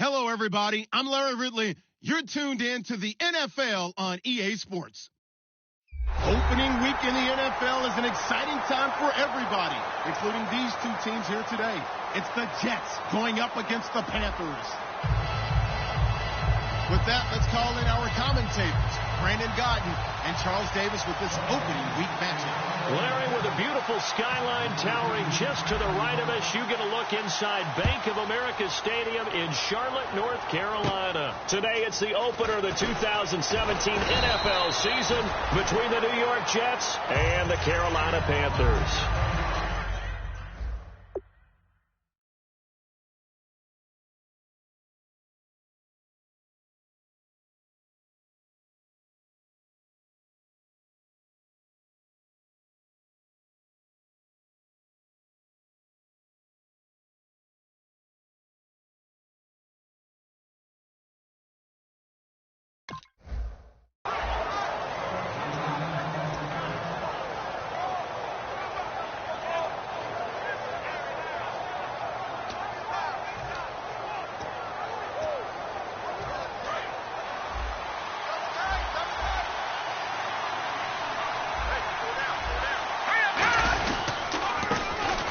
Hello, everybody. I'm Larry Ridley. You're tuned in to the NFL on EA Sports. Opening week in the NFL is an exciting time for everybody, including these two teams here today. It's the Jets going up against the Panthers. With that, let's call in our commentators, Brandon Godden and Charles Davis, with this opening week matchup. Larry, with a beautiful skyline towering just to the right of us, you get a look inside Bank of America Stadium in Charlotte, North Carolina. Today, it's the opener of the 2017 NFL season between the New York Jets and the Carolina Panthers.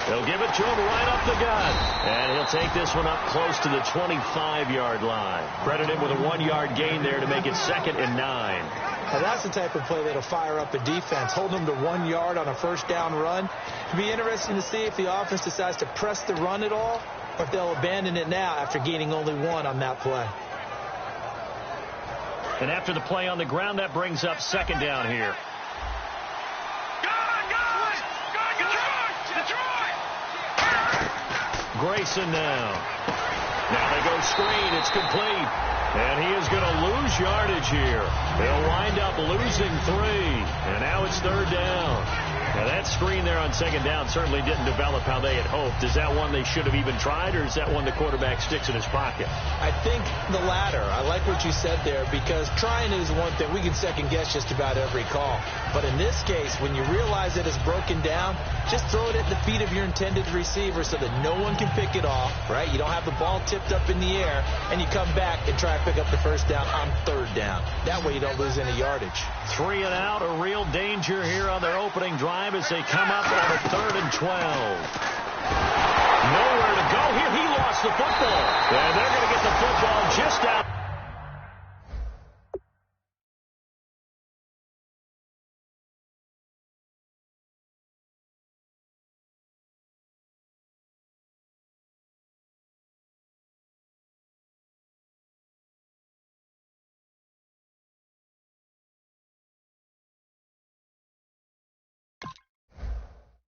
He'll give it to him right up the gut. And he'll take this one up close to the 25-yard line. Credit him with a 1-yard gain there to make it 2nd and 9. Now that's the type of play that'll fire up a defense. Hold them to 1 yard on a first down run. It'll be interesting to see if the offense decides to press the run at all, or if they'll abandon it now after gaining only 1 on that play. And after the play on the ground, that brings up 2nd down here. Grayson now. Now they go screen. It's complete. And he is going to lose yardage here. They'll wind up losing 3. And now it's 3rd down. Now that screen there on 2nd down certainly didn't develop how they had hoped. Is that one they should have even tried, or is that one the quarterback sticks in his pocket? I think the latter. I like what you said there, because trying is one thing. We can second guess just about every call. But in this case, when you realize that it's broken down, just throw it at the feet of your intended receiver so that no one can pick it off, right? You don't have the ball tipped up in the air, and you come back and try to pick up the first down on 3rd down. That way you don't lose any yardage. 3 and out, a real danger here on their opening drive as they come up on a 3rd and 12. Nowhere to go here. He lost the football. And they're going to get the football just out.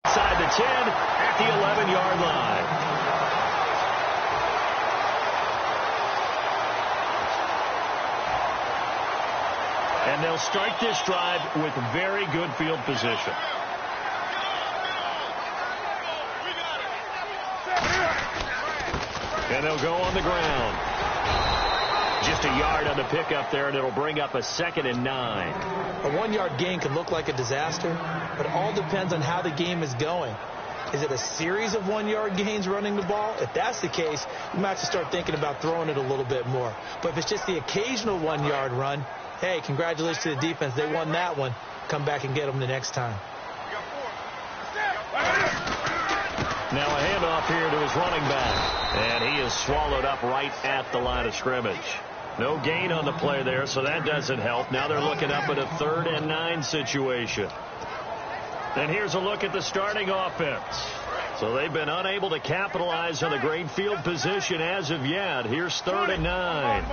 Inside the 10 at the 11-yard line. And they'll start this drive with very good field position. And they'll go on the ground. Just a yard on the pickup there, and it'll bring up a 2nd and 9. A 1-yard gain can look like a disaster, but it all depends on how the game is going. Is it a series of 1-yard gains running the ball? If that's the case, you might have to start thinking about throwing it a little bit more. But if it's just the occasional 1-yard run, hey, congratulations to the defense. They won that one. Come back and get them the next time. Now a handoff here to his running back. And he is swallowed up right at the line of scrimmage. No gain on the play there, so that doesn't help. Now they're looking up at a 3rd and 9 situation. And here's a look at the starting offense. So they've been unable to capitalize on the great field position as of yet. Here's 3rd and 9.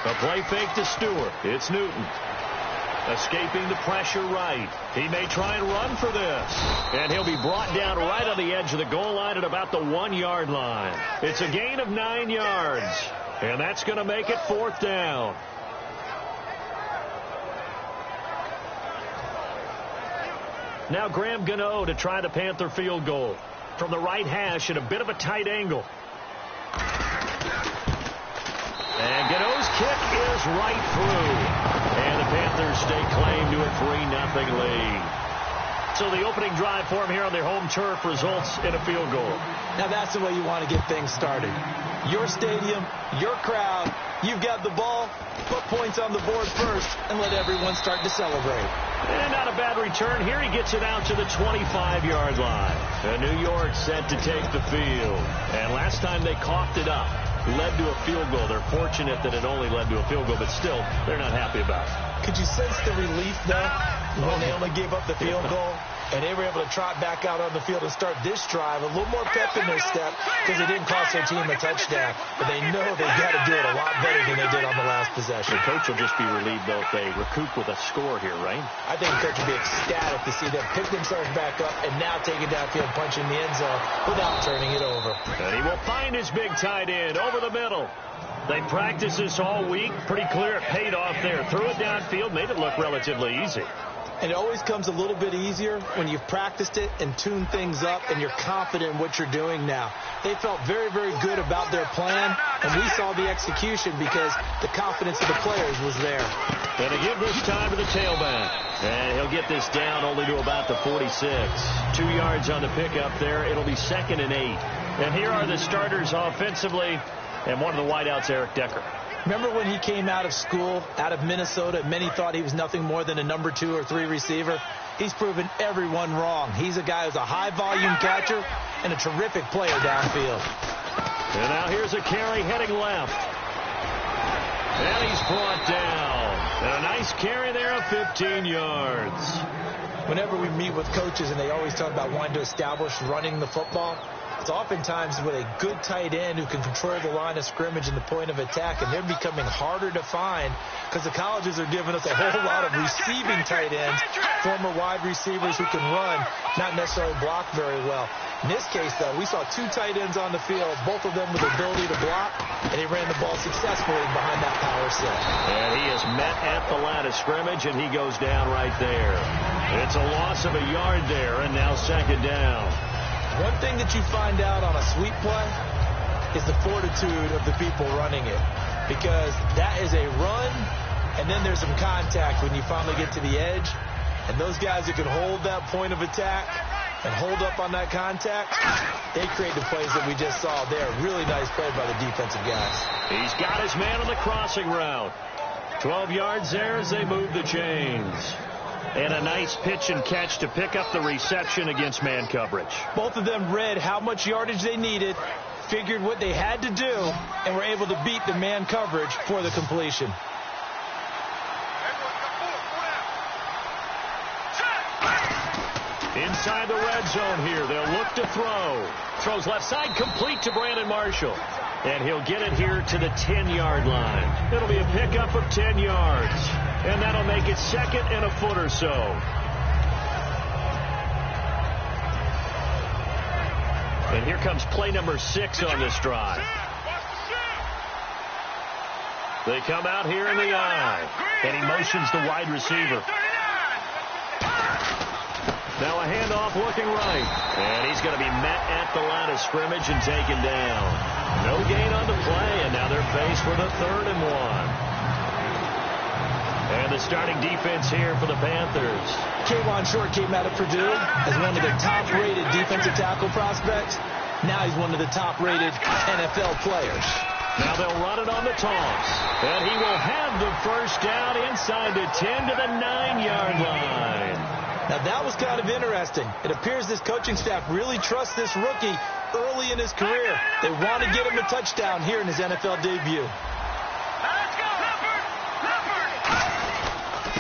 A play fake to Stewart. It's Newton. Escaping the pressure right. He may try and run for this. And he'll be brought down right on the edge of the goal line at about the 1-yard line. It's a gain of 9 yards. And that's going to make it 4th down. Now Graham Gano to try the Panther field goal. From the right hash at a bit of a tight angle. And Gano's kick is right through. And the Panthers stake claim to a 3-0 lead. So the opening drive for him here on their home turf results in a field goal. Now that's the way you want to get things started. Your stadium, your crowd, you've got the ball, put points on the board first, and let everyone start to celebrate. And not a bad return here. He gets it out to the 25-yard line. And New York set to take the field. And last time they coughed it up, led to a field goal. They're fortunate that it only led to a field goal, but still, they're not happy about it. Could you sense the relief, though, when they only gave up the field goal? And they were able to trot back out on the field and start this drive. A little more pep in their step because they didn't cost their team a touchdown. But they know they've got to do it a lot better than they did on the last possession. The coach will just be relieved, though, if they recoup with a score here, right? I think the coach will be ecstatic to see them pick themselves back up and now take it downfield, punching the end zone without turning it over. And he will find his big tight end over the middle. They practiced this all week. Pretty clear it paid off there. Threw it downfield, made it look relatively easy. And it always comes a little bit easier when you've practiced it and tuned things up and you're confident in what you're doing now. They felt very, very good about their plan, and we saw the execution because the confidence of the players was there. And to give this time to the tailback. And he'll get this down only to about the 46. 2 yards on the pickup there. It'll be 2nd and 8. And here are the starters offensively, and one of the wideouts, Eric Decker. Remember when he came out of school, out of Minnesota, and many thought he was nothing more than a number 2 or 3 receiver? He's proven everyone wrong. He's a guy who's a high-volume catcher and a terrific player downfield. And now here's a carry heading left. And he's brought down. And a nice carry there of 15 yards. Whenever we meet with coaches and they always talk about wanting to establish running the football, it's oftentimes with a good tight end who can control the line of scrimmage and the point of attack, and they're becoming harder to find because the colleges are giving us a whole lot of receiving tight ends, former wide receivers who can run, not necessarily block very well. In this case, though, we saw 2 tight ends on the field, both of them with the ability to block, and he ran the ball successfully behind that power set. And he is met at the line of scrimmage, and he goes down right there. It's a loss of a yard there, and now 2nd down. One thing that you find out on a sweep play is the fortitude of the people running it, because that is a run, and then there's some contact when you finally get to the edge, and those guys that can hold that point of attack and hold up on that contact, they create the plays that we just saw there. Really nice play by the defensive guys. He's got his man on the crossing route. 12 yards there as they move the chains. And a nice pitch and catch to pick up the reception against man coverage. Both of them read how much yardage they needed, figured what they had to do, and were able to beat the man coverage for the completion. Inside the red zone here, they'll look to throw. Throws left side, complete to Brandon Marshall. And he'll get it here to the 10-yard line. It'll be a pickup of 10 yards. And that'll make it 2nd and a foot or so. And here comes play number 6 on this drive. They come out here in the eye. And he motions the wide receiver. Now a handoff looking right. And he's going to be met at the line of scrimmage and taken down. No gain on the play, and now they're faced with a 3rd and 1. And the starting defense here for the Panthers. K'Wan Short came out of Purdue as one of the top-rated defensive tackle prospects. Now he's one of the top-rated NFL players. Now they'll run it on the toss. And he will have the first down inside the 10 to the 9-yard line. Now that was kind of interesting. It appears this coaching staff really trusts this rookie early in his career. They want to get him a touchdown here in his NFL debut.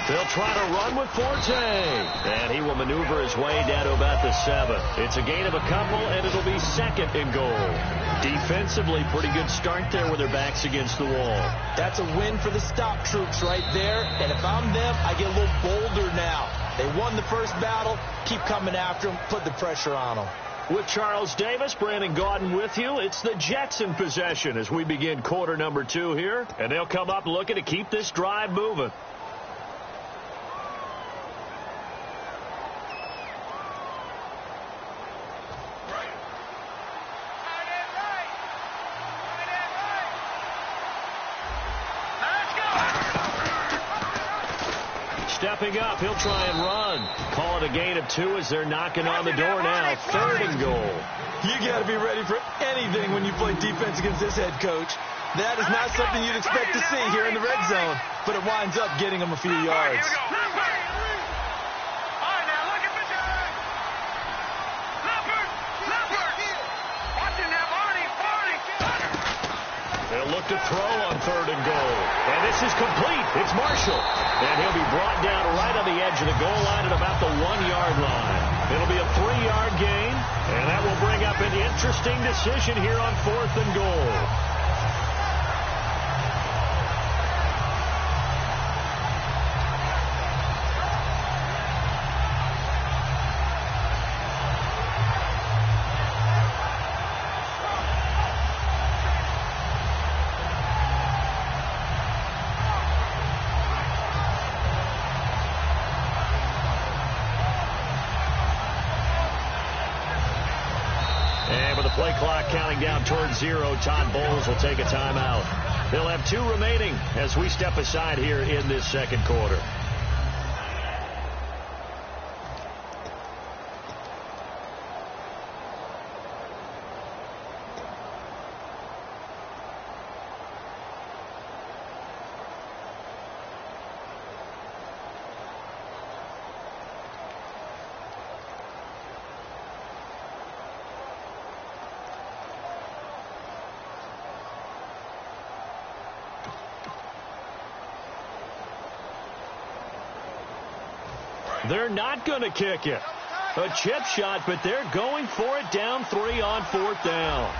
They'll try to run with Forte. And he will maneuver his way down to about the 7. It's a gain of a couple, and it'll be 2nd and goal. Defensively, pretty good start there with their backs against the wall. That's a win for the stop troops right there. And if I'm them, I get a little bolder now. They won the first battle. Keep coming after them. Put the pressure on them. With Charles Davis, Brandon Gaudin with you. It's the Jets in possession as we begin quarter number 2 here. And they'll come up looking to keep this drive moving. stepping up. He'll try and run. Call it a gain of 2 as they're knocking on the door now. 3rd and goal. You got to be ready for anything when you play defense against this head coach. That is not something you'd expect to see here in the red zone, but it winds up getting them a few yards. They'll look to throw on 3rd and goal. And this is complete. It's Marshall. And he'll be brought down right on the edge of the goal line at about the 1-yard line. It'll be a 3-yard gain, and that will bring up an interesting decision here on 4th and goal. And with the play clock counting down towards 0, Todd Bowles will take a timeout. They'll have 2 remaining as we step aside here in this second quarter. They're not going to kick it. A chip shot, but they're going for it down 3 on 4th down.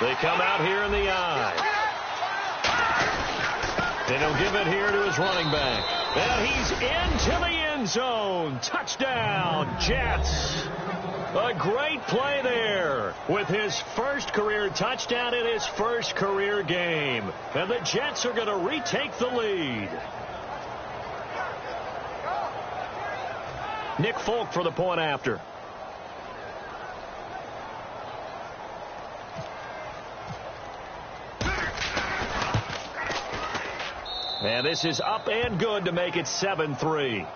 They come out here in the eye. And he'll give it here to his running back. And he's into the end zone. Touchdown, Jets. A great play there with his first career touchdown in his first career game. And the Jets are going to retake the lead. Nick Folk for the point after. And this is up and good to make it 7-3.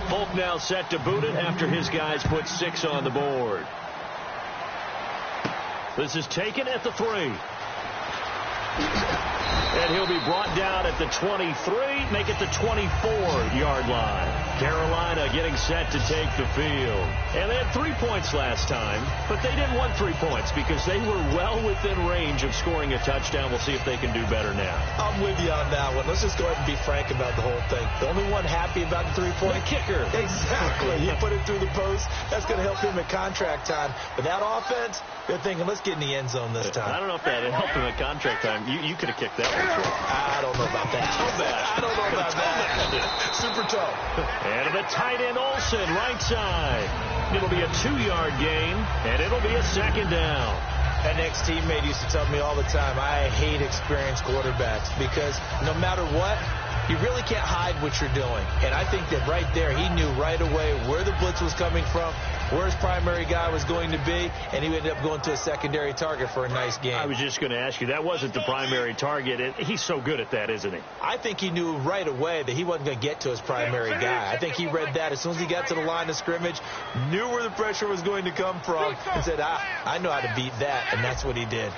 Folk now set to boot it after his guys put 6 on the board. This is taken at the 3. And he'll be brought down at the 23, make it the 24-yard line. Carolina getting set to take the field. And they had 3 points last time, but they didn't want 3 points because they were well within range of scoring a touchdown. We'll see if they can do better now. I'm with you on that one. Let's just go ahead and be frank about the whole thing. The only one happy about the 3-point? The kicker. Exactly. He put it through the post. That's going to help him at contract time. But that offense, they're thinking, let's get in the end zone this time. I don't know if that helped him at contract time. You could have kicked that one. I don't know about that. I don't know about that. Super tough. And the tight end Olsen, right side. It'll be a 2-yard gain, and it'll be a 2nd down. An ex-teammate used to tell me all the time, I hate experienced quarterbacks because no matter what, you really can't hide what you're doing. And I think that right there, he knew right away where the blitz was coming from, where his primary guy was going to be, and he ended up going to a secondary target for a nice game. I was just going to ask you, that wasn't the primary target. He's so good at that, isn't he? I think he knew right away that he wasn't going to get to his primary guy. I think he read that as soon as he got to the line of scrimmage, knew where the pressure was going to come from, and said, I know how to beat that, and that's what he did.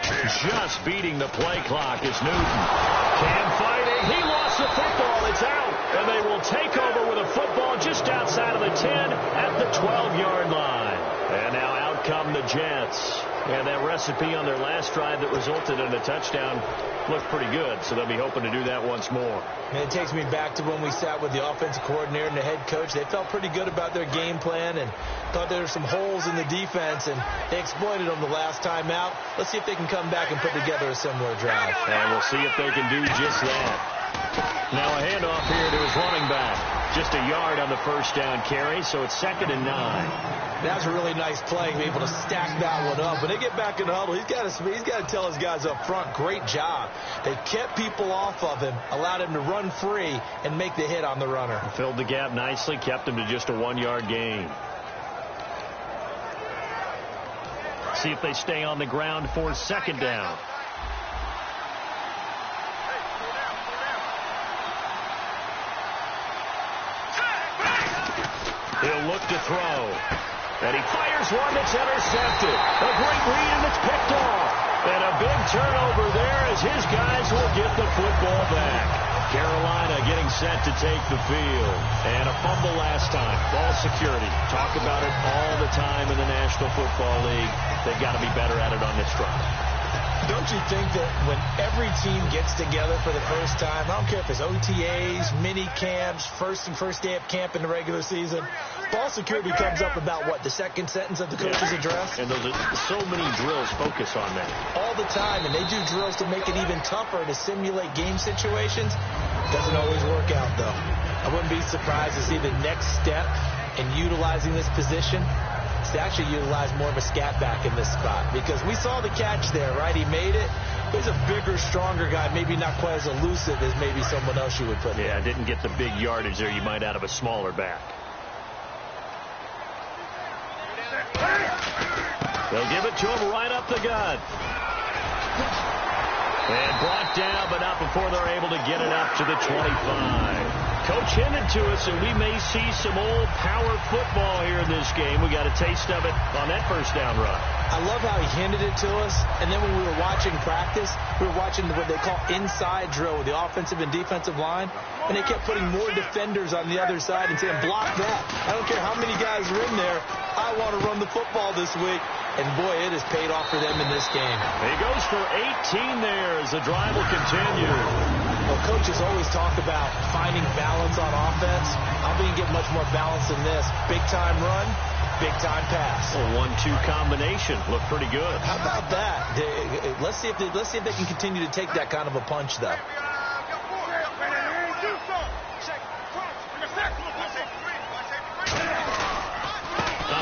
Just beating the play clock is Newton. Cam fighting. He lost the football. It's out. And they will take over with a football just outside of the 10 at the 12-yard line. And now out come the Jets. And that recipe on their last drive that resulted in a touchdown looked pretty good. So they'll be hoping to do that once more. And it takes me back to when we sat with the offensive coordinator and the head coach. They felt pretty good about their game plan and thought there were some holes in the defense, and they exploited them the last time out. Let's see if they can come back and put together a similar drive. And we'll see if they can do just that. Now a handoff here to his running back. Just a yard on the first down carry, so it's 2nd and 9. That's a really nice play, to be able to stack that one up. When they get back in the huddle, he's got to tell his guys up front, great job. They kept people off of him, allowed him to run free, and make the hit on the runner. Filled the gap nicely, kept him to just a 1-yard gain. See if they stay on the ground for 2nd down. He'll look to throw. And he fires one that's intercepted. A great read, and it's picked off. And a big turnover there as his guys will get the football back. Carolina getting set to take the field. And a fumble last time. Ball security. Talk about it all the time in the National Football League. They've got to be better at it on this drive. Don't you think that when every team gets together for the first time, I don't care if it's OTAs, mini camps, first day of camp in the regular season, ball security comes up about what, the second sentence of the coach's address? And so many drills focus on that. All the time, and they do drills to make it even tougher to simulate game situations. Doesn't always work out, though. I wouldn't be surprised to see the next step in utilizing this position is to actually utilize more of a scat back in this spot, because we saw the catch there, right? He made it. He's a bigger, stronger guy, maybe not quite as elusive as maybe someone else you would put there. Yeah, didn't get the big yardage there you might out of a smaller back. They'll give it to him right up the gut. And brought down, but not before they're able to get it up to the 25. Coach hinted to us that we may see some old power football here in this game. We got a taste of it on that first down run. I love how he hinted it to us, and then when we were watching practice, we were watching what they call inside drill with the offensive and defensive line, and they kept putting more defenders on the other side and saying, block that. I don't care how many guys are in there. I want to run the football this week. And, boy, it has paid off for them in this game. He goes for 18 there as the drive will continue. Well, coaches always talk about finding balance on offense. I don't think you get much more balance than this. Big-time run, big-time pass. A 1-2 combination. Looked pretty good. How about that? Let's see if they can continue to take that kind of a punch, though.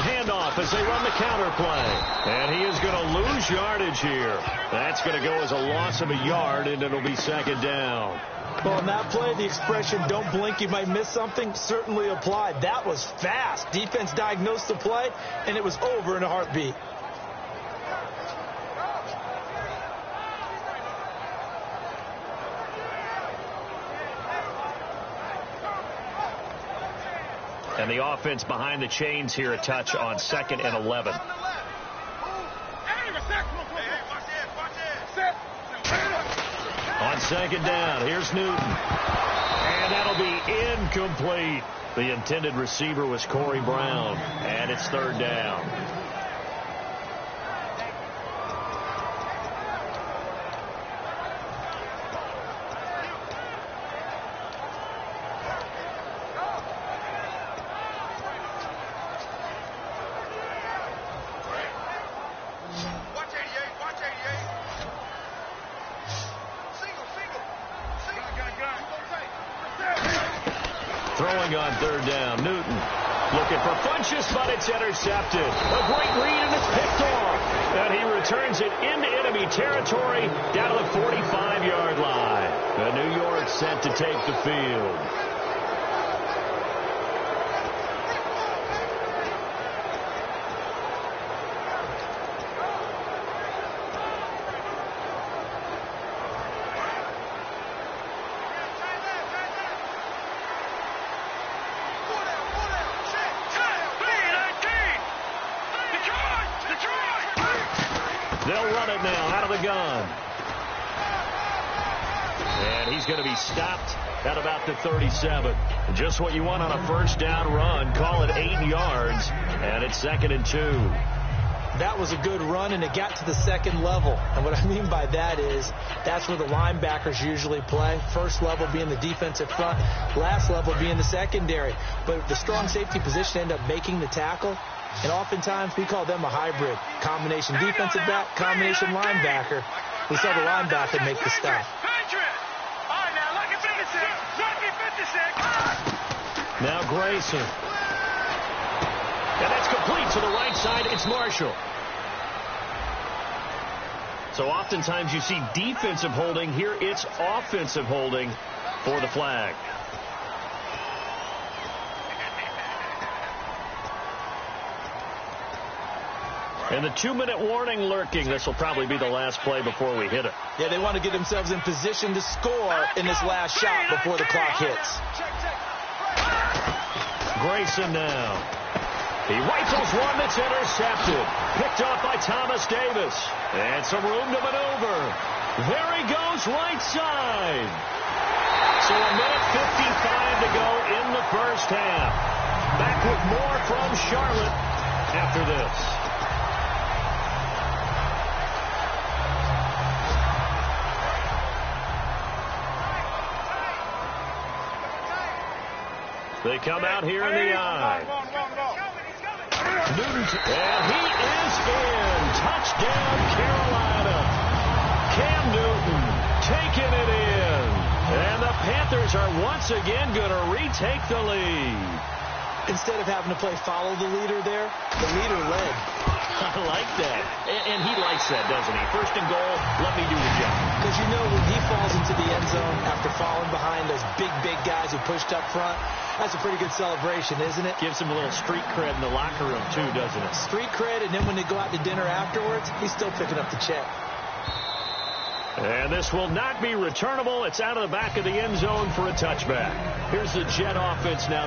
Handoff as they run the counter play. And he is going to lose yardage here. That's going to go as a loss of a yard, and it'll be 2nd down. Well, in that play, the expression, don't blink, you might miss something, certainly applied. That was fast. Defense diagnosed the play, and it was over in a heartbeat. And the offense behind the chains here, a touch on 2nd and 11. On 2nd down, here's Newton. And that'll be incomplete. The intended receiver was Corey Brown. And it's 3rd down. Throwing on 3rd down, Newton looking for Funchess, but it's intercepted. A great read, and it's picked off. And he returns it into enemy territory down to the 45-yard line. And New York set to take the field. They'll run it now out of the gun. And he's going to be stopped at about the 37. Just what you want on a first down run. Call it 8 yards. And it's 2nd and 2. That was a good run, and it got to the 2nd level. And what I mean by that is that's where the linebackers usually play. First level being the defensive front, last level being the secondary. But the strong safety position ended up making the tackle. And oftentimes we call them a hybrid. Combination defensive back, combination linebacker. We saw the linebacker make the stop. Now Grayson. And that's complete to the right side. It's Marshall. So oftentimes you see defensive holding. Here it's offensive holding for the flag. And the 2-minute warning lurking. This will probably be the last play before we hit it. Yeah, they want to get themselves in position to score in this last shot before the clock hits. Grayson now. He rifles one that's intercepted. Picked off by Thomas Davis. And some room to maneuver. There he goes, right side. So a minute 55 to go in the first half. Back with more from Charlotte after this. They come out here in the eye. Newton, and he is in. Touchdown, Carolina. Cam Newton taking it in. And the Panthers are once again going to retake the lead. Instead of having to play follow the leader there, the leader led. I like that. And he likes that, doesn't he? First and goal, let me do the job. Because you know when he falls into the end zone after falling behind those big guys who pushed up front, that's a pretty good celebration, isn't it? Gives him a little street cred in the locker room, too, doesn't it? Street cred, and then when they go out to dinner afterwards, he's still picking up the check. And this will not be returnable. It's out of the back of the end zone for a touchback. Here's the Jet offense now.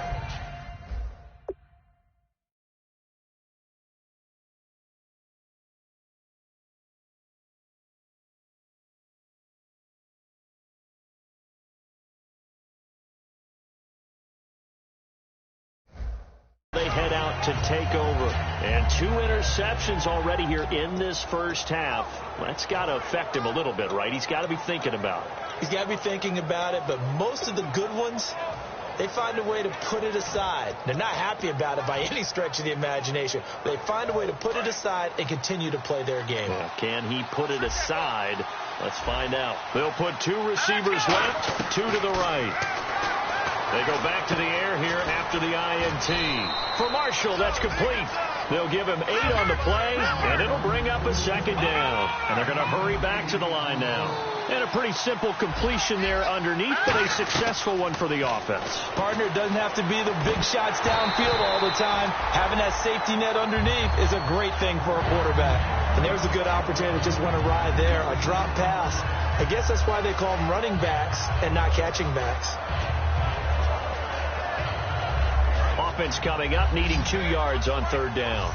They head out to take over. And 2 interceptions already here in this first half. That's got to affect him a little bit, right? He's got to be thinking about it. He's got to be thinking about it, but most of the good ones, they find a way to put it aside. They're not happy about it by any stretch of the imagination. They find a way to put it aside and continue to play their game. Well, can he put it aside? Let's find out. They'll put 2 receivers left, 2 to the right. They go back to the air here after the INT. For Marshall, that's complete. They'll give him 8 on the play, and it'll bring up a second down. And they're going to hurry back to the line now. And a pretty simple completion there underneath, but a successful one for the offense. Partner, doesn't have to be the big shots downfield all the time. Having that safety net underneath is a great thing for a quarterback. And there's a good opportunity to just want to ride there. A drop pass. I guess that's why they call them running backs and not catching backs. Offense coming up, needing 2 yards on 3rd down.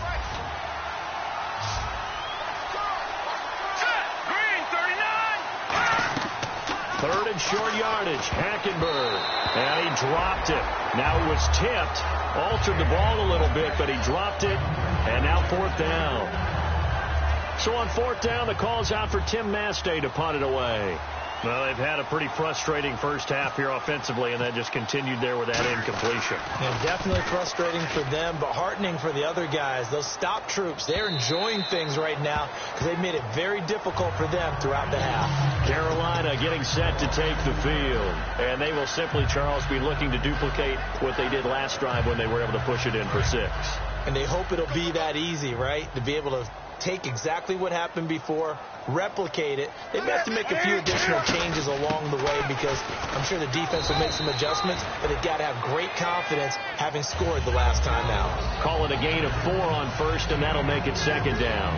Third and short yardage. Hackenberg. And he dropped it. Now it was tipped. Altered the ball a little bit, but he dropped it. And now 4th down. So on 4th down, the call's out for Tim Mastay to punt it away. Well, they've had a pretty frustrating first half here offensively, and then just continued there with that incompletion. Yeah, definitely frustrating for them, but heartening for the other guys. Those stop troops, they're enjoying things right now because they've made it very difficult for them throughout the half. Carolina getting set to take the field. And they will simply, Charles, be looking to duplicate what they did last drive when they were able to push it in for 6. And they hope it'll be that easy, right? To be able to take exactly what happened before, replicate it. They may have to make a few additional changes along the way because I'm sure the defense will make some adjustments, but they've got to have great confidence having scored the last time out. Call it a gain of 4 on 1st, and that'll make it 2nd down.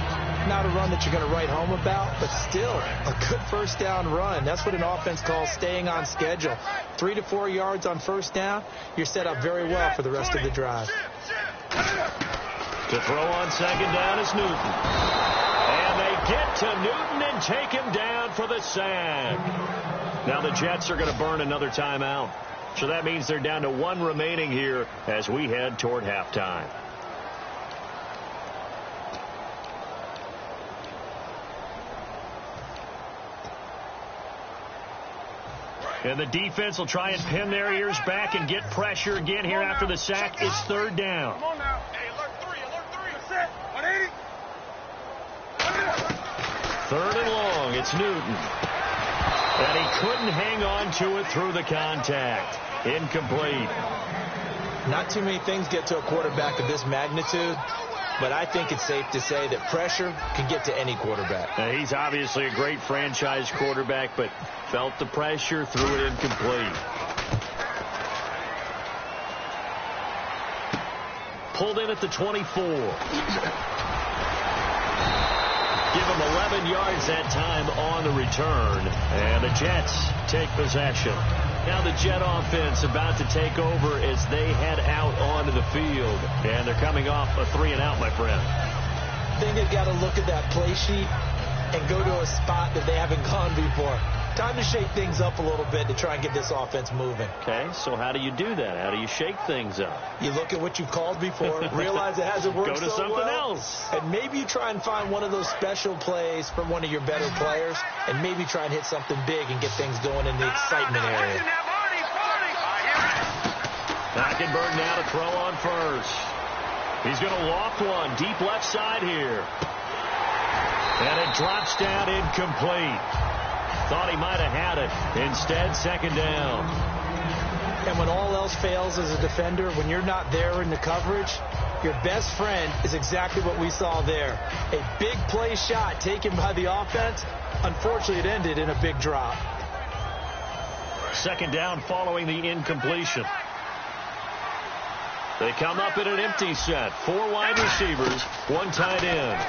Not a run that you're going to write home about, but still a good 1st down run. That's what an offense calls staying on schedule. 3 to 4 yards on 1st down, you're set up very well for the rest of the drive. To throw on 2nd down is Newton. And they get to Newton and take him down for the sack. Now the Jets are going to burn another timeout. So that means they're down to 1 remaining here as we head toward halftime. And the defense will try and pin their ears back and get pressure again here after the sack. It's 3rd down. Come on now. Hey, alert 3. Set. 180. 3rd and long. It's Newton. And he couldn't hang on to it through the contact. Incomplete. Not too many things get to a quarterback of this magnitude, but I think it's safe to say that pressure can get to any quarterback. Now, he's obviously a great franchise quarterback, but felt the pressure, threw it incomplete. Pulled in at the 24. Give him 11 yards that time on the return, and the Jets take possession. Now the Jet offense about to take over as they head out onto the field. And they're coming off a 3-and-out, my friend. I think they've got to look at that play sheet and go to a spot that they haven't gone before. Time to shake things up a little bit to try and get this offense moving. Okay, so how do you do that? How do you shake things up? You look at what you've called before, realize it hasn't worked so well. Go to something else. And maybe you try and find one of those special plays from one of your better players, and maybe try and hit something big and get things going in the excitement area. Hackenberg now to throw on first. He's going to loft one deep left side here. And it drops down incomplete. Thought he might have had it. Instead, second down. And when all else fails as a defender, when you're not there in the coverage, your best friend is exactly what we saw there. A big play shot taken by the offense. Unfortunately, it ended in a big drop. Second down following the incompletion. They come up in an empty set. 4 wide receivers, 1 tight end.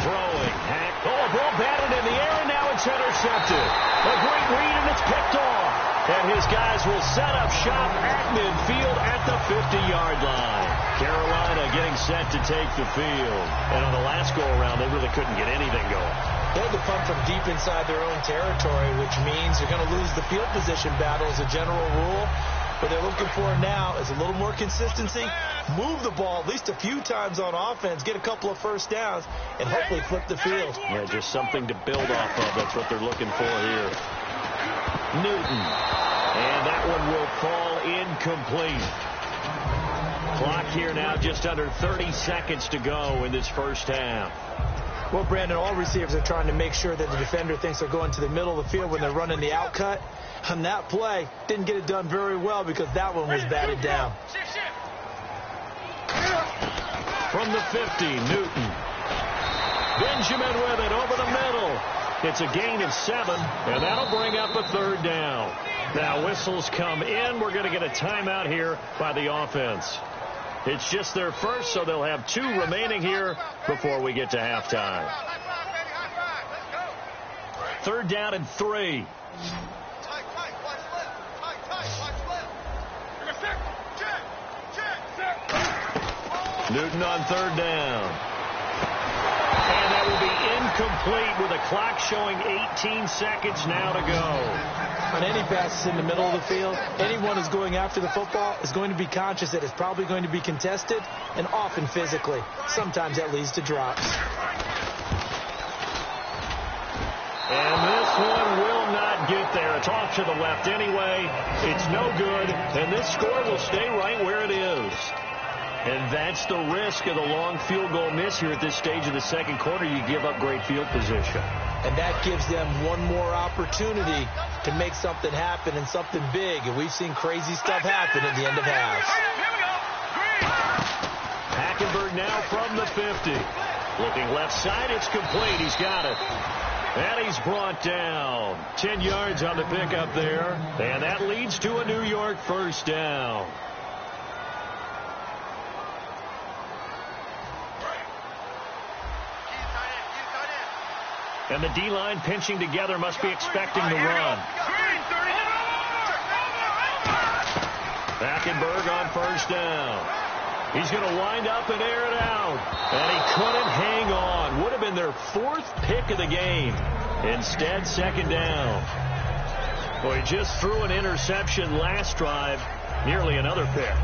Throwing. Hack. Oh, a ball batted in the air, and now it's intercepted. A great read, and it's picked off. And his guys will set up shop at midfield at the 50-yard line. Carolina getting set to take the field. And on the last go-around, they really couldn't get anything going. They had to punt from deep inside their own territory, which means you're going to lose the field position battle as a general rule. What they're looking for now is a little more consistency, move the ball at least a few times on offense, get a couple of first downs, and hopefully flip the field. Yeah, just something to build off of. That's what they're looking for here. Newton. And that one will fall incomplete. Clock here now just under 30 seconds to go in this first half. Well, Brandon, all receivers are trying to make sure that the defender thinks they're going to the middle of the field when they're running the out cut. On that play, didn't get it done very well because that one was batted down. From the 50, Newton. Benjamin with it over the middle. It's a gain of 7, and that'll bring up a third down. Now whistles come in. We're going to get a timeout here by the offense. It's just their first, so they'll have 2 remaining here before we get to halftime. Third down and 3. Newton on third down. And that will be incomplete with a clock showing 18 seconds now to go. On any passes in the middle of the field, anyone who's going after the football is going to be conscious that it's probably going to be contested, and often physically. Sometimes that leads to drops. And this one will not get there. It's off to the left anyway. It's no good, and this score will stay right where it is. And that's the risk of the long field goal miss here at this stage of the second quarter. You give up great field position. And that gives them one more opportunity to make something happen and something big. And we've seen crazy stuff happen at the end of halves. Hackenberg now from the 50. Looking left side, it's complete. He's got it. And he's brought down. 10 yards on the pickup there. And that leads to a New York first down. And the D-line pinching together, must be expecting the run. Hackenberg on first down. He's going to wind up and air it out. And he couldn't hang on. Would have been their 4th pick of the game. Instead, second down. Boy, he just threw an interception last drive. Nearly another pick.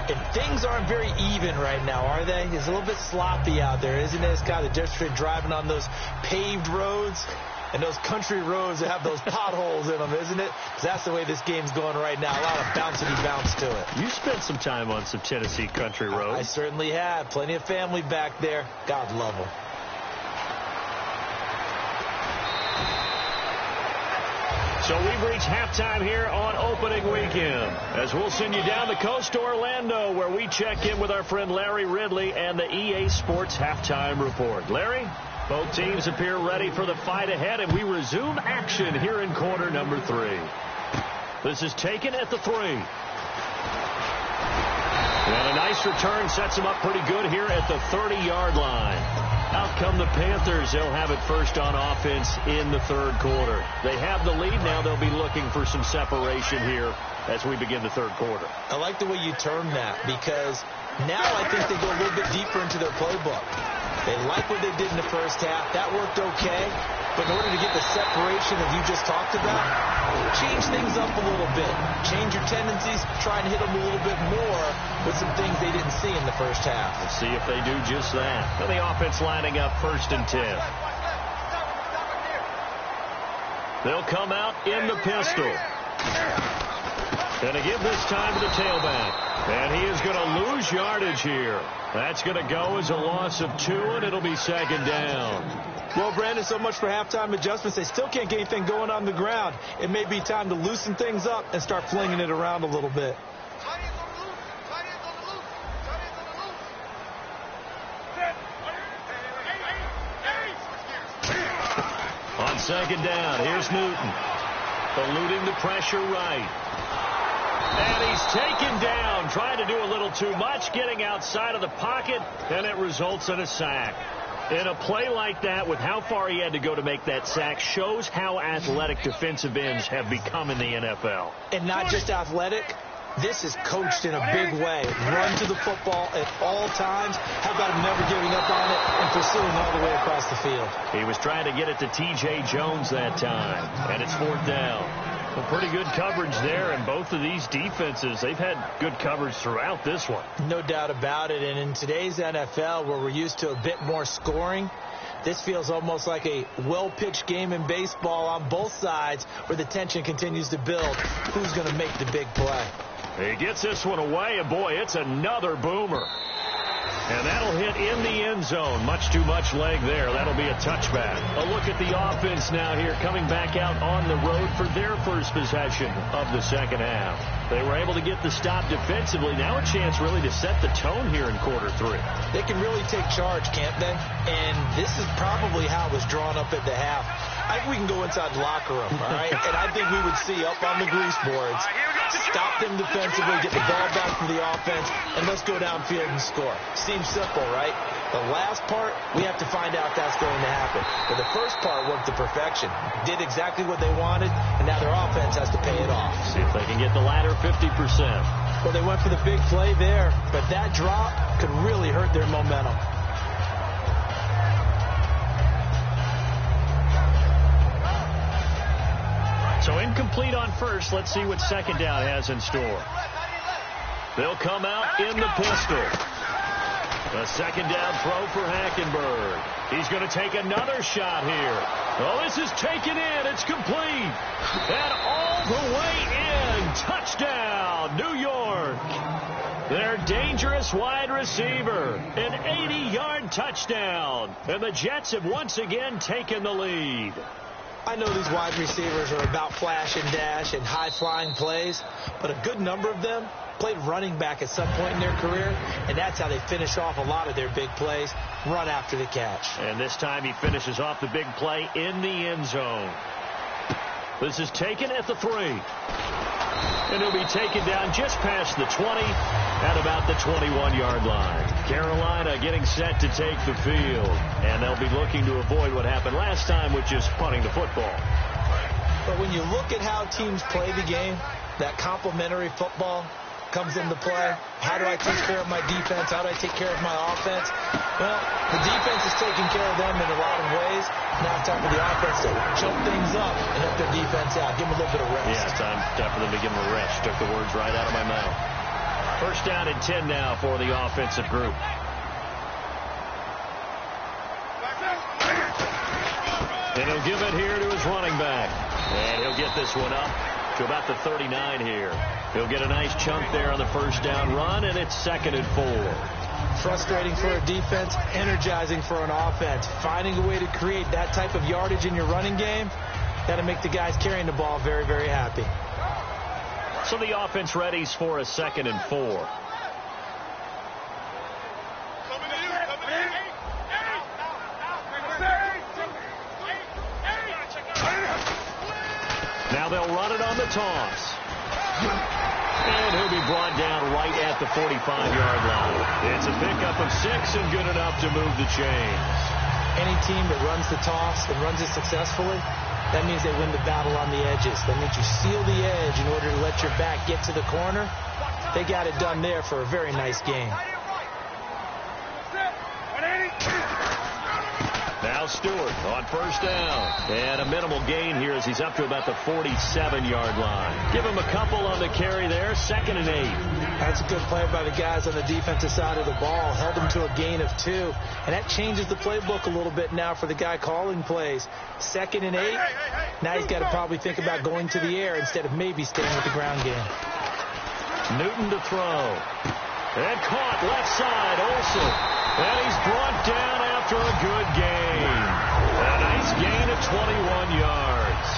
And things aren't very even right now, are they? It's a little bit sloppy out there, isn't it? It's kind of different driving on those paved roads and those country roads that have those potholes in them, isn't it? Because that's the way this game's going right now. A lot of bouncy bounce to it. You spent some time on some Tennessee country roads. I certainly have. Plenty of family back there. God love them. So we've reached halftime here on opening weekend, as we'll send you down the coast to Orlando, where we check in with our friend Larry Ridley and the EA Sports Halftime Report. Larry, both teams appear ready for the fight ahead, and we resume action here in quarter number 3. This is taken at the 3. And a nice return sets them up pretty good here at the 30-yard line. Out come the Panthers. They'll have it first on offense in the third quarter. They have the lead. Now they'll be looking for some separation here as we begin the third quarter. I like the way you term that, because now I think they go a little bit deeper into their playbook. They like what they did in the first half. That worked okay. But in order to get the separation that you just talked about, change things up a little bit. Change your tendencies. Try and hit them a little bit more with some things they didn't see in the first half. Let's see if they do just that. And the offense lining up first and 10. They'll come out in the pistol. And again this time to the tailback. And he is going to lose yardage here. That's going to go as a loss of 2, and it'll be second down. Well, Brandon, so much for halftime adjustments. They still can't get anything going on the ground. It may be time to loosen things up and start flinging it around a little bit. On second down, here's Newton. Eluding the pressure right. And he's taken down, trying to do a little too much, getting outside of the pocket, and it results in a sack. In a play like that, with how far he had to go to make that sack, shows how athletic defensive ends have become in the NFL. And not just athletic. This is coached in a big way. Run to the football at all times. How about him never giving up on it and pursuing all the way across the field? He was trying to get it to T.J. Jones that time, and it's fourth down. Well, pretty good coverage there, and both of these defenses, they've had good coverage throughout this one. No doubt about it, and in today's NFL, where we're used to a bit more scoring, this feels almost like a well-pitched game in baseball on both sides, where the tension continues to build. Who's going to make the big play? He gets this one away, and boy, it's another boomer. And that'll hit in the end zone. Much too much leg there. That'll be a touchback. A look at the offense now here, coming back out on the road for their first possession of the second half. They were able to get the stop defensively. Now a chance really to set the tone here in quarter 3. They can really take charge, can't they? And this is probably how it was drawn up at the half. I think we can go inside the locker room, all right? And I think we would see up on the grease boards, stop them defensively, get the ball back from the offense, and let's go downfield and score. Seems simple, right? The last part, we have to find out if that's going to happen. But the first part worked to perfection. Did exactly what they wanted, and now their offense has to pay it off. See if they can get the latter 50%. Well, they went for the big play there, but that drop could really hurt their momentum. So incomplete on first. Let's see what second down has in store. They'll come out in the pistol. A second down throw for Hackenberg. He's going to take another shot here. Oh, this is taken in. It's complete. And all the way in. Touchdown, New York. Their dangerous wide receiver. An 80-yard touchdown. And the Jets have once again taken the lead. I know these wide receivers are about flash and dash and high-flying plays, but a good number of them played running back at some point in their career, and that's how they finish off a lot of their big plays, run after the catch. And this time he finishes off the big play in the end zone. This is taken at the 3. And he'll be taken down just past the 20 at about the 21-yard line. Carolina getting set to take the field. And they'll be looking to avoid what happened last time, which is punting the football. But when you look at how teams play the game, that complementary football comes into play. How do I take care of my defense? How do I take care of my offense? Well, the defense is taking care of them in a lot of ways. Now it's time for the offense to choke things up and help their defense out. Give them a little bit of rest. Yeah, it's time for them to give them a rest. Took the words right out of my mouth. First down and 10 now for the offensive group. And he'll give it here to his running back. And he'll get this one up to about the 39 here. He'll get a nice chunk there on the first down run, and it's 2nd and 4. Frustrating for a defense, energizing for an offense. Finding a way to create that type of yardage in your running game, Got to make the guys carrying the ball very, very happy. So the offense readies for a 2nd and 4. Now they'll run it on the toss. And he'll be brought down right at the 45-yard line. It's a pickup of 6 and good enough to move the chains. Any team that runs the toss and runs it successfully, that means they win the battle on the edges. That means you seal the edge in order to let your back get to the corner. They got it done there for a very nice game. Now Stewart on 1st down. And a minimal gain here as he's up to about the 47-yard line. Give him a couple on the carry there. 2nd and 8. That's a good play by the guys on the defensive side of the ball. Held them to a gain of 2. And that changes the playbook a little bit now for the guy calling plays. 2nd and 8. Now he's got to probably think about going to the air instead of maybe staying with the ground game. Newton to throw. And caught left side. Olsen. And he's brought down after a good gain. A nice gain of 21 yards.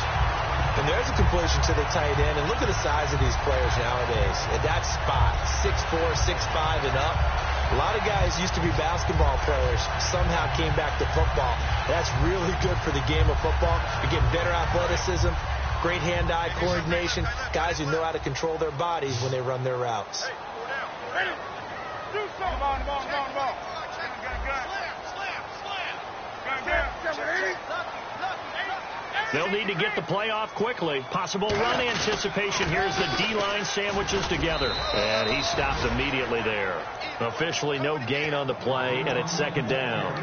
And there's a completion to the tight end. And look at the size of these players nowadays. At that spot, 6'4", 6'5", and up. A lot of guys used to be basketball players, somehow came back to football. That's really good for the game of football. You're getting better athleticism, great hand-eye coordination, guys who know how to control their bodies when they run their routes. They'll need to get the play off quickly. Possible run anticipation here as the D-line sandwiches together. And he stops immediately there. Officially no gain on the play, and it's 2nd down.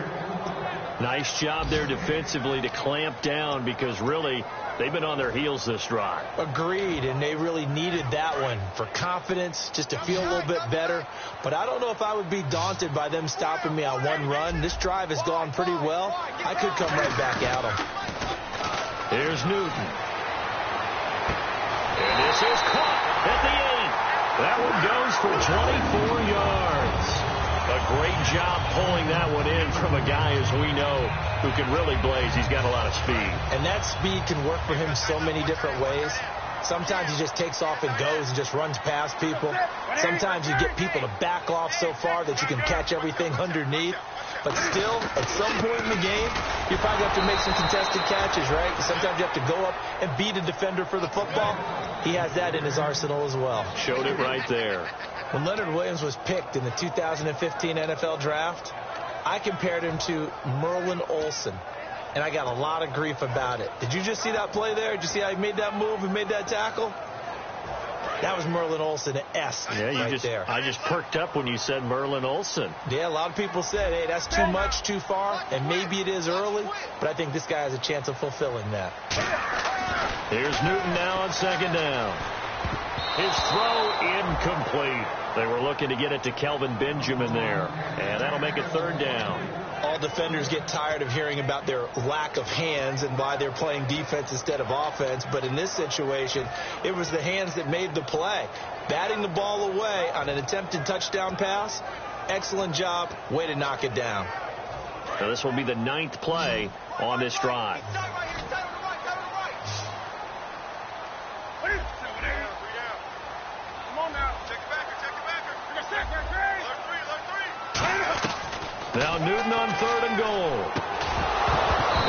Nice job there defensively to clamp down because really they've been on their heels this drive. Agreed, and they really needed that one for confidence, just to feel a little bit better. But I don't know if I would be daunted by them stopping me on one run. This drive has gone pretty well. I could come right back at them. Here's Newton. And this is caught at the 8. That one goes for 24 yards. A great job pulling that one in from a guy, as we know, who can really blaze. He's got a lot of speed. And that speed can work for him so many different ways. Sometimes he just takes off and goes and just runs past people. Sometimes you get people to back off so far that you can catch everything underneath. But still, at some point in the game, you probably have to make some contested catches, right? Sometimes you have to go up and beat a defender for the football. He has that in his arsenal as well. Showed it right there. When Leonard Williams was picked in the 2015 NFL Draft, I compared him to Merlin Olsen. And I got a lot of grief about it. Did you just see that play there? Did you see how he made that move and made that tackle? That was Merlin Olsen-esque there. I just perked up when you said Merlin Olsen. Yeah, a lot of people said, hey, that's too much, too far, and maybe it is early, but I think this guy has a chance of fulfilling that. Here's Newton now on 2nd down. His throw incomplete. They were looking to get it to Kelvin Benjamin there, and that'll make it 3rd down. All defenders get tired of hearing about their lack of hands and why they're playing defense instead of offense. But in this situation, it was the hands that made the play. Batting the ball away on an attempted touchdown pass, excellent job. Way to knock it down. So this will be the 9th play on this drive. Now Newton on 3rd and goal.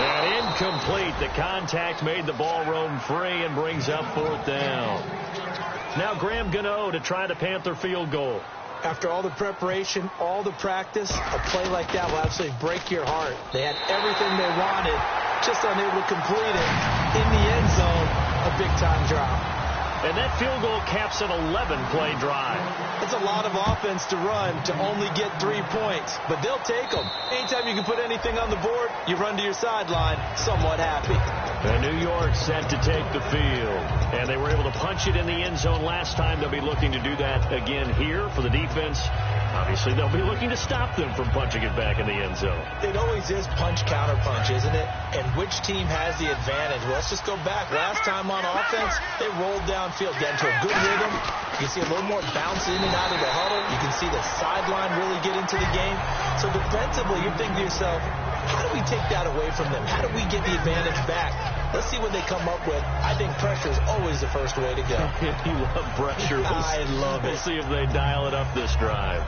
And incomplete. The contact made the ball roam free and brings up 4th down. Now Graham Gano to try the Panther field goal. After all the preparation, all the practice, a play like that will absolutely break your heart. They had everything they wanted, just unable to complete it. In the end zone, a big-time drop. And that field goal caps an 11-play drive. It's a lot of offense to run to only get 3 points, but they'll take them. Anytime you can put anything on the board, you run to your sideline somewhat happy. And New York set to take the field. And they were able to punch it in the end zone last time. They'll be looking to do that again here for the defense. Obviously, they'll be looking to stop them from punching it back in the end zone. It always is punch-counter-punch, isn't it? And which team has the advantage? Well, let's just go back. Last time on offense, they rolled downfield, got into a good rhythm. You can see a little more bounce in and out of the huddle. You can see the sideline really get into the game. So defensively, you're thinking to yourself, How do we take that away from them? How do we get the advantage back? Let's see what they come up with. I think pressure is always the first way to go. You love pressure. I love it. We'll see if they dial it up this drive.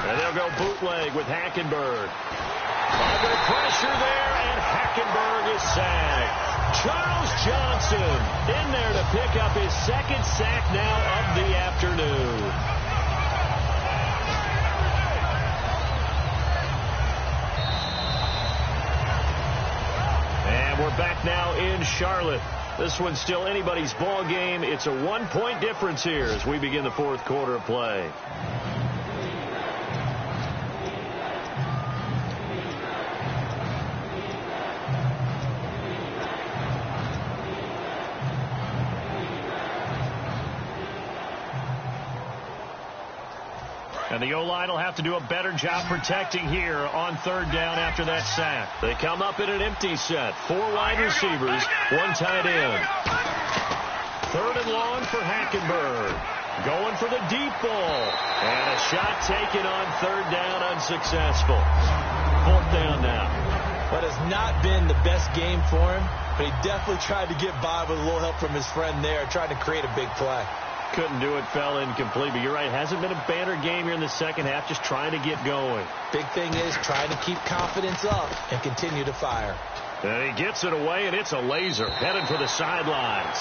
And they'll go bootleg with Hackenberg. Under pressure there, and Hackenberg is sacked. Charles Johnson in there to pick up his second sack now of the afternoon. And we're back now in Charlotte. This one's still anybody's ball game. It's a 1-point difference here as we begin the fourth quarter of play. And the O-line will have to do a better job protecting here on third down after that sack. They come up in an empty set. 4 wide receivers, 1 tight end. Third and long for Hackenberg. Going for the deep ball. And a shot taken on third down, unsuccessful. Fourth down now. But it's not been the best game for him, but he definitely tried to get by with a little help from his friend there, trying to create a big play. Couldn't do it, fell incomplete. But you're right, hasn't been a banner game here in the second half, just trying to get going. Big thing is trying to keep confidence up and continue to fire. And he gets it away, and it's a laser. Headed for the sidelines.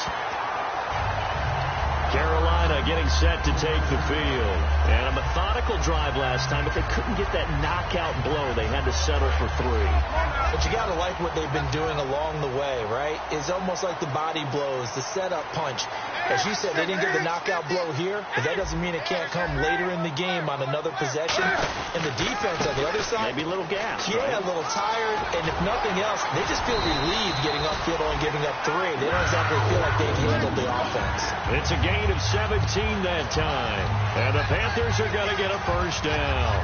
Carolina getting set to take the field. And a methodical drive last time, but they couldn't get that knockout blow. They had to settle for 3. But you got to like what they've been doing along the way, right? It's almost like the body blows, the setup punch. As you said, they didn't get the knockout blow here, but that doesn't mean it can't come later in the game on another possession. And the defense on the other side, maybe a little gas. Yeah, right? A little tired. And if nothing else, they just feel relieved getting upfield and giving up 3. They don't exactly feel like they've handled the offense. It's a gain of 17 that time. And the Panthers are going to get a first down.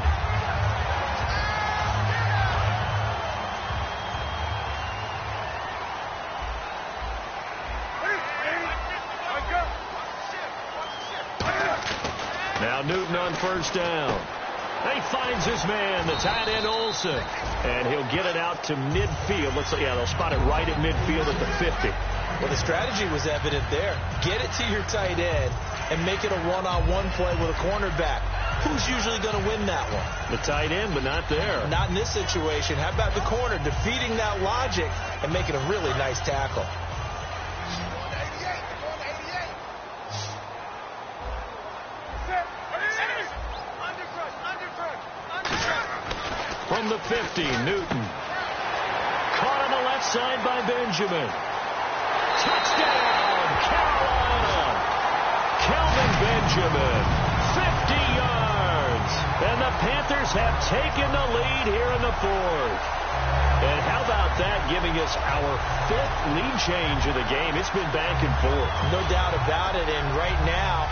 Now Newton on first down. He finds his man, the tight end Olsen. And he'll get it out to midfield. Looks like, yeah, they'll spot it right at midfield at the 50. Well, the strategy was evident there. Get it to your tight end and make it a one-on-one play with a cornerback. Who's usually going to win that one? The tight end, but not there. Not in this situation. How about the corner defeating that logic and making a really nice tackle? From the 50, Newton. Caught on the left side by Benjamin. Touchdown, Carolina. Kelvin Benjamin, 50 yards. And the Panthers have taken the lead here in the fourth. And how about that, giving us our 5th lead change of the game? It's been back and forth. No doubt about it. And right now,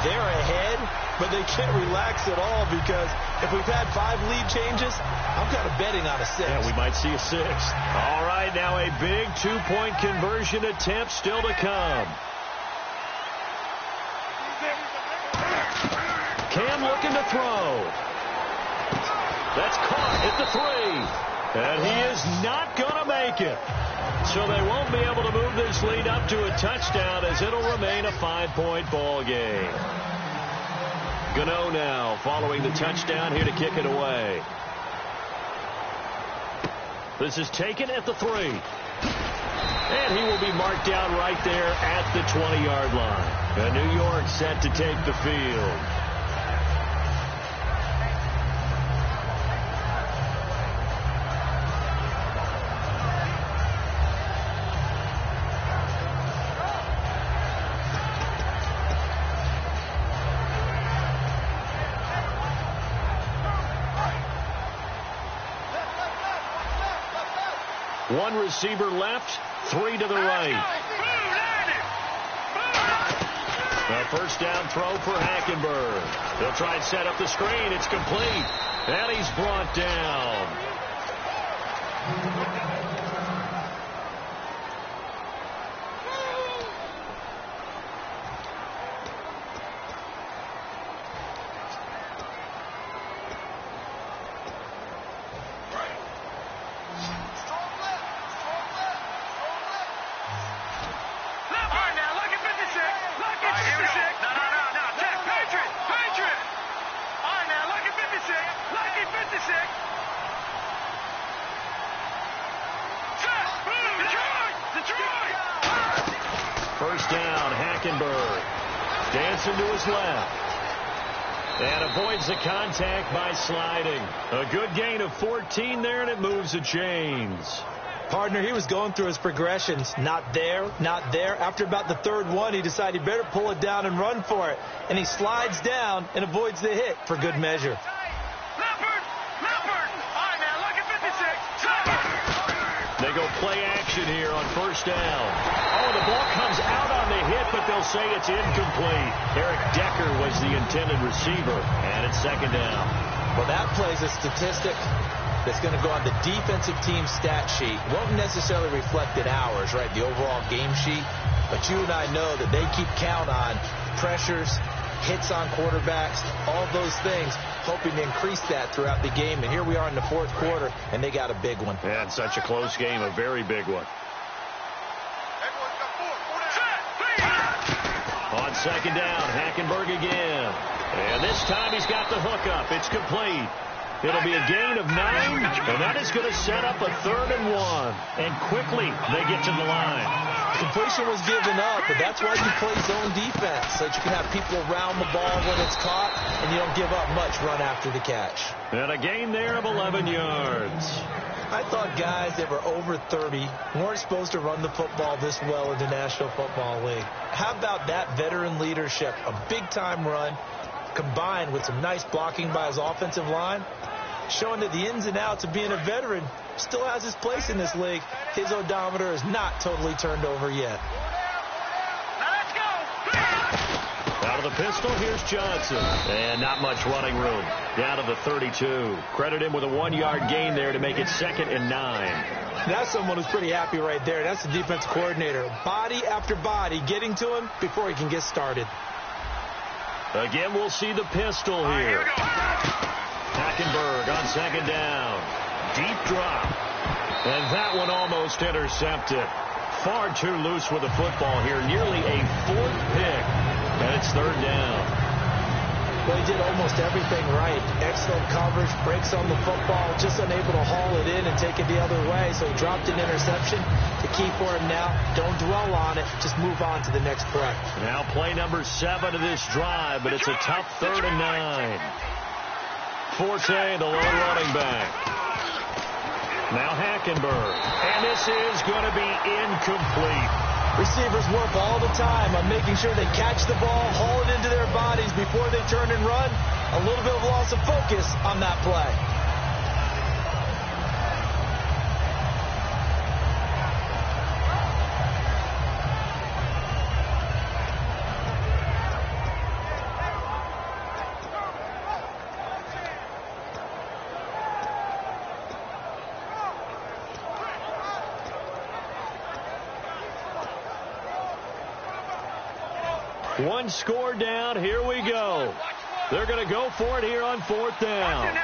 they're ahead, but they can't relax at all because if we've had 5 lead changes, I'm kind of betting on a 6th. Yeah, we might see a 6th. All right, now a big 2-point conversion attempt still to come. Cam looking to throw. That's caught at the 3. And he is not going to make it. So they won't be able to move this lead up to a touchdown as it'll remain a 5-point ball game. Gano now following the touchdown here to kick it away. This is taken at the 3. And he will be marked down right there at the 20-yard line. And New York set to take the field. One receiver left, 3 to the right. A first down throw for Hackenberg. They'll try and set up the screen. It's complete. And he's brought down. First down, Hackenberg. Dancing to his left. And avoids the contact by sliding. A good gain of 14 there, and it moves the chains. Partner, he was going through his progressions. Not there, not there. After about the third one, he decided he better pull it down and run for it. And he slides down and avoids the hit for good measure. They go play action here on first down. Oh, the ball comes out on the hit, but they'll say it's incomplete. Eric Decker was the intended receiver, and it's second down. Well, that plays a statistic that's going to go on the defensive team stat sheet. Won't necessarily reflect in ours, right, the overall game sheet. But you and I know that they keep count on pressures, hits on quarterbacks, all those things, hoping to increase that throughout the game. And here we are in the fourth quarter, and they got a big one. And such a close game, a very big one. On second down, Hackenberg again. And this time he's got the hookup. It's complete. It'll be a gain of 9, and that is going to set up a 3rd and 1. And quickly they get to the line. Completion was given up, but that's why you play zone defense, so that you can have people around the ball when it's caught, and you don't give up much run after the catch. And a gain there of 11 yards. I thought guys that were over 30 weren't supposed to run the football this well in the National Football League. How about that veteran leadership? A big-time run combined with some nice blocking by his offensive line, showing that the ins and outs of being a veteran still has his place in this league. His odometer is not totally turned over yet. Out of the pistol, here's Johnson. And not much running room. Down to the 32. Credit him with a 1-yard gain there to make it 2nd and 9. That's someone who's pretty happy right there. That's the defense coordinator. Body after body getting to him before he can get started. Again, we'll see the pistol here. Hackenberg on second down. Deep drop. And that one almost intercepted. Far too loose with the football here. Nearly a 4th pick. And it's 3rd down. Well, he did almost everything right. Excellent coverage, breaks on the football, just unable to haul it in and take it the other way. So he dropped an interception. The key for him now, don't dwell on it. Just move on to the next play. Now play number 7 of this drive, but it's a tough 3rd and 9. Forte, the lone running back. Now Hackenberg. And this is going to be incomplete. Receivers work all the time on making sure they catch the ball, haul it into their bodies before they turn and run. A little bit of loss of focus on that play. One score down. Here we go. They're going to go for it here on 4th down.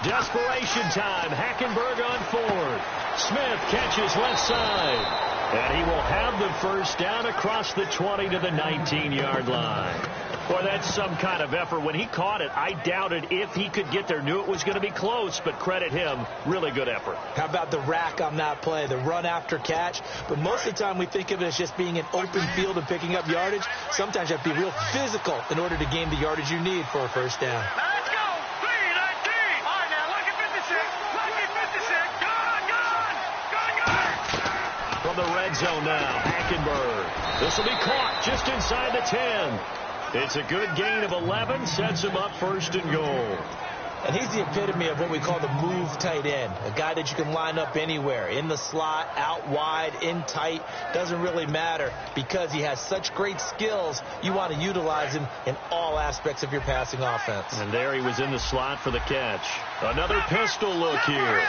Desperation time. Hackenberg on 4th. Smith catches left side. And he will have the first down across the 20 to the 19-yard line. Boy, that's some kind of effort. When he caught it, I doubted if he could get there. Knew it was going to be close, but credit him. Really good effort. How about the rack on that play, the run after catch? But most of the time we think of it as just being an open field and picking up yardage. Sometimes you have to be real physical in order to gain the yardage you need for a first down. Let's go. 3-19. All right, now look at 56. Look at 56. Gone. From the red zone now, Hackenberg. This will be caught just inside the 10. It's a good gain of 11, sets him up 1st and goal. And he's the epitome of what we call the move tight end, a guy that you can line up anywhere, in the slot, out wide, in tight, doesn't really matter because he has such great skills. You want to utilize him in all aspects of your passing offense. And there he was in the slot for the catch. Another pistol look here.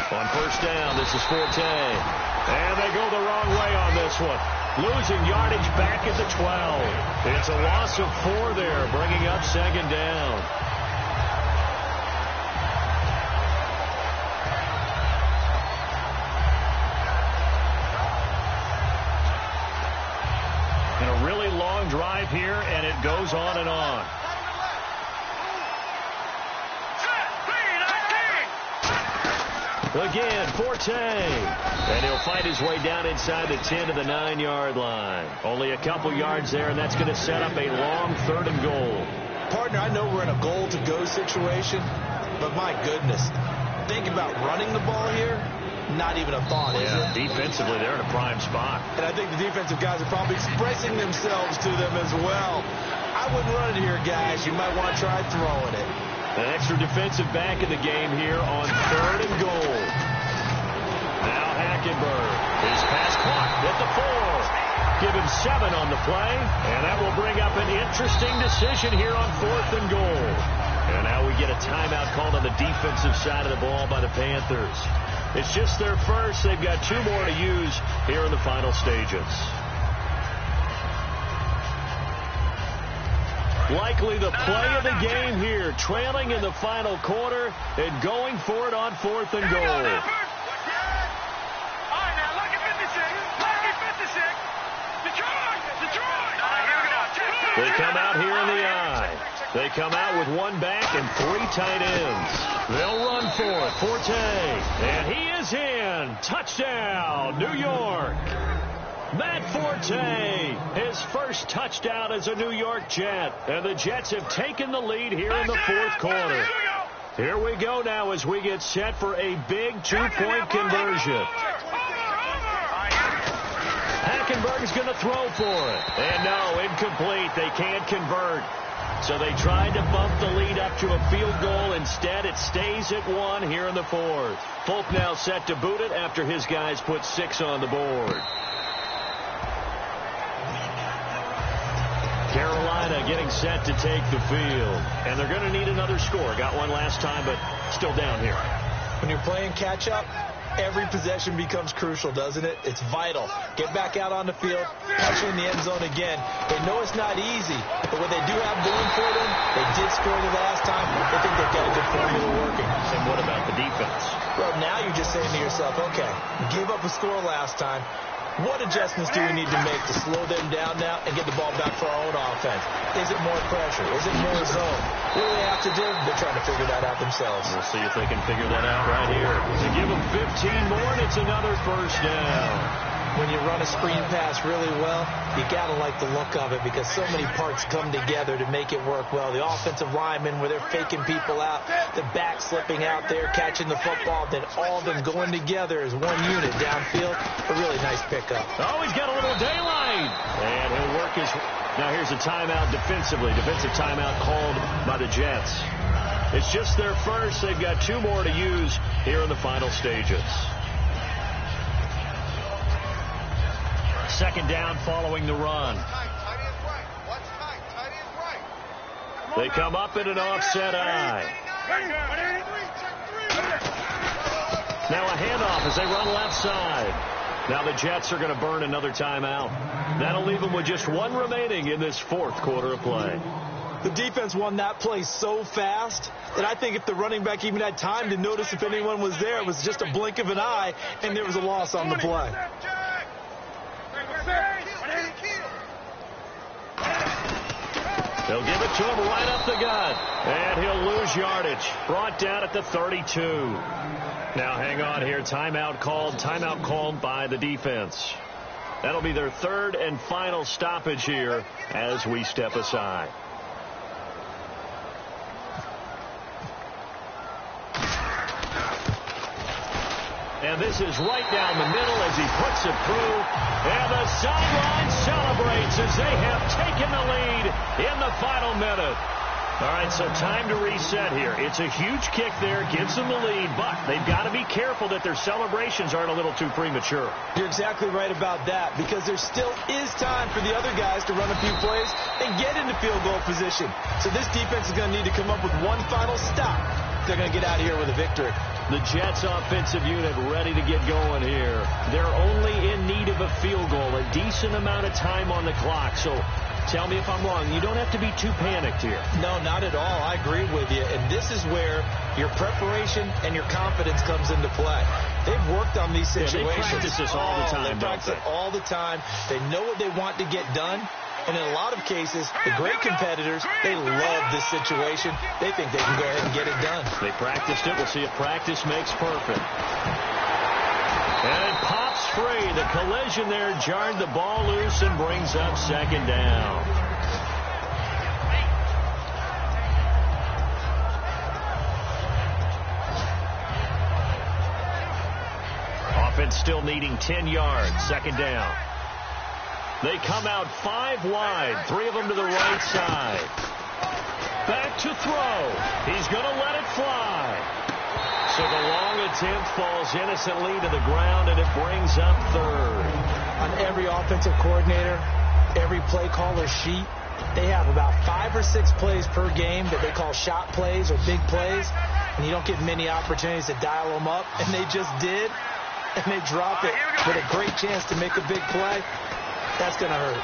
On first down, this is Forte. And they go the wrong way on this one. Losing yardage back at the 12. It's a loss of 4 there, bringing up second down. And a really long drive here, and it goes on and on. Again, Forte. And he'll find his way down inside the 10 to the 9-yard line. Only a couple yards there, and that's going to set up a long 3rd and goal. Partner, I know we're in a goal-to-go situation, but my goodness, think about running the ball here. Not even a thought, is it? Defensively, they're in a prime spot. And I think the defensive guys are probably expressing themselves to them as well. I wouldn't run it here, guys. You might want to try throwing it. An extra defensive back in the game here on 3rd and goal. Now Hackenberg. His pass caught at the 4. Give him 7 on the play. And that will bring up an interesting decision here on 4th and goal. And now we get a timeout called on the defensive side of the ball by the Panthers. It's just their first. They've got 2 more to use here in the final stages. Likely the play of the game here, trailing in the final quarter and going for it on 4th and goal. All right, now look at 56. Look at 56. Detroit. All right, here we go. They come out here in the eye. They come out with 1 back and 3 tight ends. They'll run for it. Forte. And he is in. Touchdown, New York. Matt Forte, his first touchdown as a New York Jet. And the Jets have taken the lead here in the 4th quarter. Here we go now as we get set for a big 2-point conversion. Hackenberg's going to throw for it. And no, incomplete. They can't convert. So they tried to bump the lead up to a field goal. Instead, it stays at 1 here in the 4th. Folk now set to boot it after his guys put 6 on the board. Carolina getting set to take the field. And they're going to need another score. Got one last time, but still down here. When you're playing catch-up, every possession becomes crucial, doesn't it? It's vital. Get back out on the field, punch in the end zone again. They know it's not easy, but what they do have going for them, they did score the last time. They think they've got a good formula working. And what about the defense? Well, now you're just saying to yourself, okay, we gave up a score last time. What adjustments do we need to make to slow them down now and get the ball back for our own offense? Is it more pressure? Is it more zone? What do they have to do? They're trying to figure that out themselves. We'll see if they can figure that out right here. To give them 15 more, and it's another first down. When you run a screen pass really well, you got to like the look of it because so many parts come together to make it work well. The offensive linemen, where they're faking people out, the back slipping out there, catching the football, then all of them going together as one unit downfield. A really nice pickup. Oh, he's got a little daylight. And he'll work his... Now here's a timeout defensively. Defensive timeout called by the Jets. It's just their first. They've got 2 more to use here in the final stages. Second down following the run. They come up in an offset eye. Now a handoff as they run left side. Now the Jets are going to burn another timeout. That'll leave them with just 1 remaining in this 4th quarter of play. The defense won that play so fast that I think if the running back even had time to notice if anyone was there, it was just a blink of an eye, and there was a loss on the play. They'll give it to him right up the gut. And he'll lose yardage. Brought down at the 32. Now hang on here. Timeout called by the defense. That'll be their 3rd and final stoppage here as we step aside. And this is right down the middle as he puts it through. And the sideline celebrates as they have taken the lead in the final minute. All right, so time to reset here. It's a huge kick there, gives them the lead, but they've got to be careful that their celebrations aren't a little too premature. You're exactly right about that, because there still is time for the other guys to run a few plays and get into field goal position. So this defense is going to need to come up with one final stop. They're going to get out of here with a victory. The Jets offensive unit ready to get going here. They're only in need of a field goal, a decent amount of time on the clock. So tell me if I'm wrong. You don't have to be too panicked here. No, not at all. I agree with you. And this is where your preparation and your confidence comes into play. They've worked on these situations. They practice this all the time, They practice it all the time. They know what they want to get done. And in a lot of cases, the great competitors, they love this situation. They think they can go ahead and get it done. They practiced it. We'll see if practice makes perfect. And it pops free. The collision there jarred the ball loose and brings up second down. Offense still needing 10 yards. Second down. They come out 5 wide, 3 of them to the right side. Back to throw. He's going to let it fly. So the long attempt falls innocently to the ground, and it brings up third. On every offensive coordinator, every play caller sheet, they have about 5 or 6 plays per game that they call shot plays or big plays, and you don't get many opportunities to dial them up, and they just did, and they drop it with a great chance to make a big play. That's going to hurt.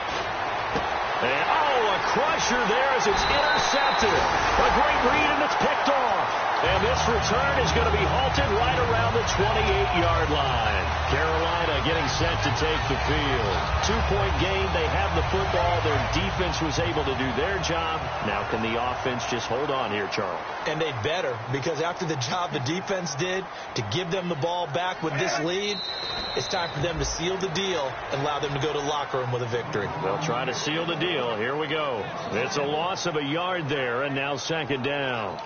And, a crusher there as it's intercepted. A great read, and it's picked off. And this return is going to be halted right around the 28-yard line. Carolina getting set to take the field. 2-point game. They have the football. Their defense was able to do their job. Now can the offense just hold on here, Charles? And they'd better, because after the job the defense did to give them the ball back with this lead, it's time for them to seal the deal and allow them to go to the locker room with a victory. They'll try to seal the deal. Here we go. It's a loss of a yard there, and now second down.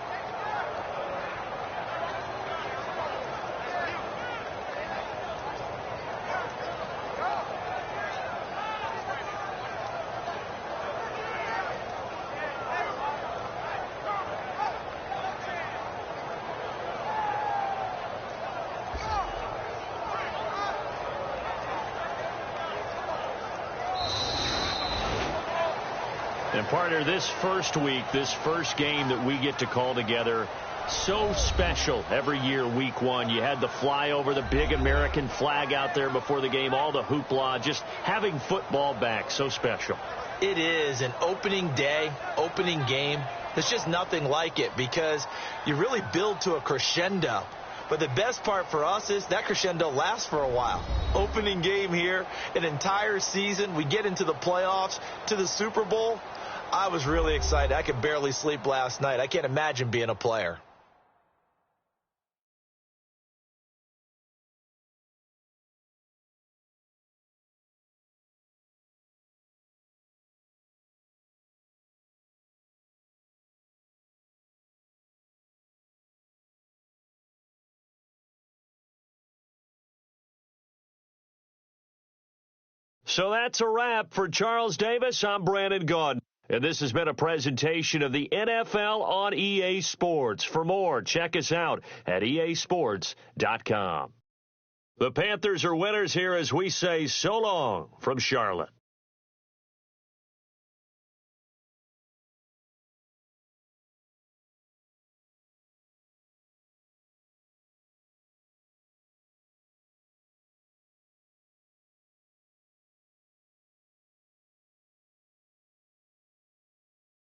And partner, this first week, this first game that we get to call together, so special every year, week 1. You had the flyover, the big American flag out there before the game, all the hoopla, just having football back, so special. It is an opening day, opening game. There's just nothing like it, because you really build to a crescendo. But the best part for us is that crescendo lasts for a while. Opening game here, an entire season. We get into the playoffs, to the Super Bowl. I was really excited. I could barely sleep last night. I can't imagine being a player. So that's a wrap for Charles Davis. I'm Brandon Gaudin. And this has been a presentation of the NFL on EA Sports. For more, check us out at easports.com. The Panthers are winners here as we say so long from Charlotte.